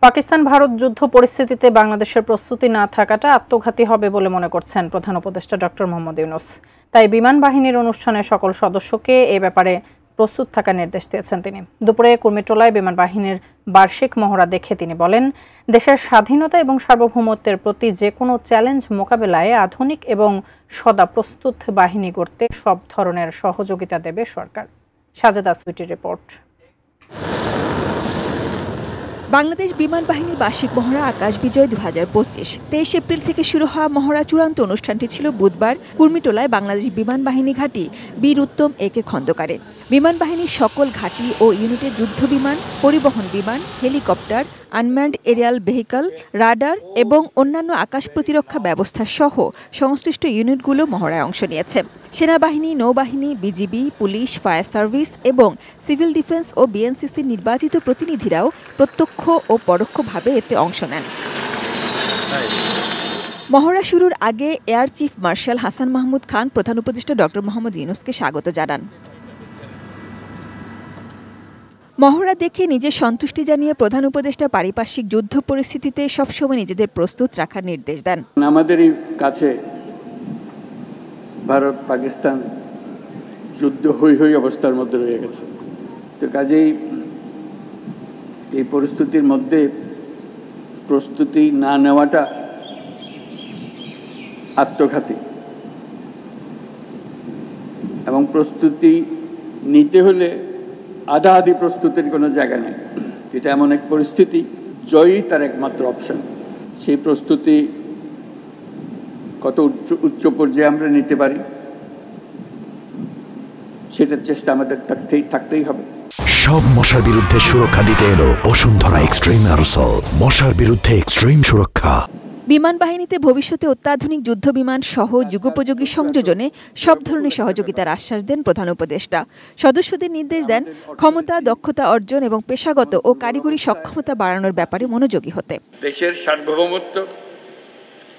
পাকিস্তান ভারত যুদ্ধ পরিস্থিতিতে বাংলাদেশের প্রস্তুতি না থাকাটা আত্মঘাতী হবে বলে মনে করছেন প্রধান উপদেষ্টা ডক্টর মোহাম্মদ ইউনূস। তাই বিমান বাহিনীর অনুষ্ঠানের সকল সদস্যকে এ ব্যাপারে প্রস্তুত থাকার নির্দেশ দিয়েছেন তিনি। দুপুরে কুর্মিটোলায় বিমান বাহিনীর বার্ষিক মহড়া দেখে তিনি বলেন, দেশের স্বাধীনতা এবং সার্বভৌমত্বের প্রতি যে কোনো চ্যালেঞ্জ মোকাবেলায় আধুনিক এবং সদা প্রস্তুত বাহিনী গড়তে সব ধরনের সহযোগিতা দেবে সরকার। সাজেদা সুইটির রিপোর্ট। বাংলাদেশ বিমান বাহিনীর বার্ষিক মহড়া আকাশ বিজয় 2025। 23 এপ্রিল থেকে শুরু হওয়া মহড়া চূড়ান্ত অনুষ্ঠানটি ছিল বুধবার কুর্মিটোলায় বাংলাদেশ বিমান বাহিনী ঘাঁটি বীর উত্তম একে খন্দকারে। বিমান বাহিনীর সকল ঘাঁটি ও ইউনিটের যুদ্ধ বিমান, পরিবহন বিমান, helicopter, unmanned aerial vehicle, radar এবং অন্যান্য আকাশ প্রতিরক্ষা ব্যবস্থা সহ সংশ্লিষ্ট ইউনিটগুলো মহড়ায় অংশ নিয়েছে। সেনাবাহিনী, নৌবাহিনী, বিজিবি, পুলিশ, ফায়ার সার্ভিস এবং সিভিল ডিফেন্স ও বিএনসিসির নির্বাচিত প্রতিনিধিরাও প্রত্যক্ষ ও পরোক্ষভাবে এতে অংশ নেন। মহড়া শুরুর আগে air chief marshal Hasan Mahmud Khan প্রধান উপদেষ্টা ডক্টর মোহাম্মদ ইউনূসকে স্বাগত জানান। মহড়া দেখে নিজের সন্তুষ্টি জানিয়ে প্রধান উপদেষ্টা পারিপার্শ্বিক যুদ্ধ পরিস্থিতিতে সবসময় নিজেদের প্রস্তুত রাখার নির্দেশ দেন। আমাদেরই কাছে ভারত পাকিস্তান যুদ্ধ হই অবস্থার মধ্যে রয়ে গেছে, তো কাজেই এই পরিস্থিতির মধ্যে প্রস্তুতি না নেওয়াটা আত্মঘাতী, এবং প্রস্তুতি নিতে হলে আধা আধি প্রস্তুতির কোনো জায়গা নেই। এটা এমন এক পরিস্থিতি, জয়ই তার একমাত্র অপশন। সেই প্রস্তুতি কত উচ্চ পর্যায়ে আমরা নিতে পারি সেটার চেষ্টা আমাদের থাকতেই হবে। সব মশার বিরুদ্ধে সুরক্ষা দিতে এলো বসুন্ধরা এক্সট্রিম অ্যারোসল, মশার বিরুদ্ধে এক্সট্রিম সুরক্ষা। বিমান বাহিনীতে ভবিষ্যতে অত্যাধুনিক যুদ্ধ বিমান সহ যুগোপযোগী সংযোজনে সব ধরনের সহযোগিতার আশ্বাস দেন প্রধান উপদেষ্টা। সদস্যদের নির্দেশ দেন ক্ষমতা, দক্ষতা অর্জন এবং পেশাগত ও কারিগরি সক্ষমতা বাড়ানোর ব্যাপারে মনোযোগী হতে। দেশের সার্বভৌমত্ব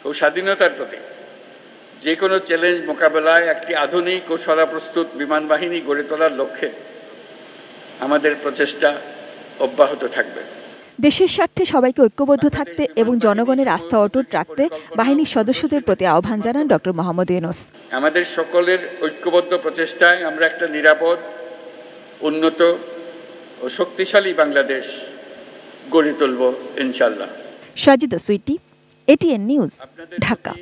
ও স্বাধীনতার প্রতি যে কোনো চ্যালেঞ্জ মোকাবেলায় একটি আধুনিক ও সদা প্রস্তুত বিমান বাহিনী গড়ে তোলার লক্ষ্যে আমাদের প্রচেষ্টা অব্যাহত থাকবে। দেশের স্বার্থে সবাইকে ঐক্যবদ্ধ থাকতে এবং জনগণের আস্থা অটুট রাখতে বাহিনীর সদস্যদের প্রতি আহ্বান জানান ডক্টর মোহাম্মদ ইউনূস। আমাদের সকলের ঐক্যবদ্ধ প্রচেষ্টায় আমরা একটা নিরাপদ, উন্নত ও শক্তিশালী বাংলাদেশ গড়ে তুলব ইনশাআল্লাহ। Sajida Sweety, ATN news, Dhaka.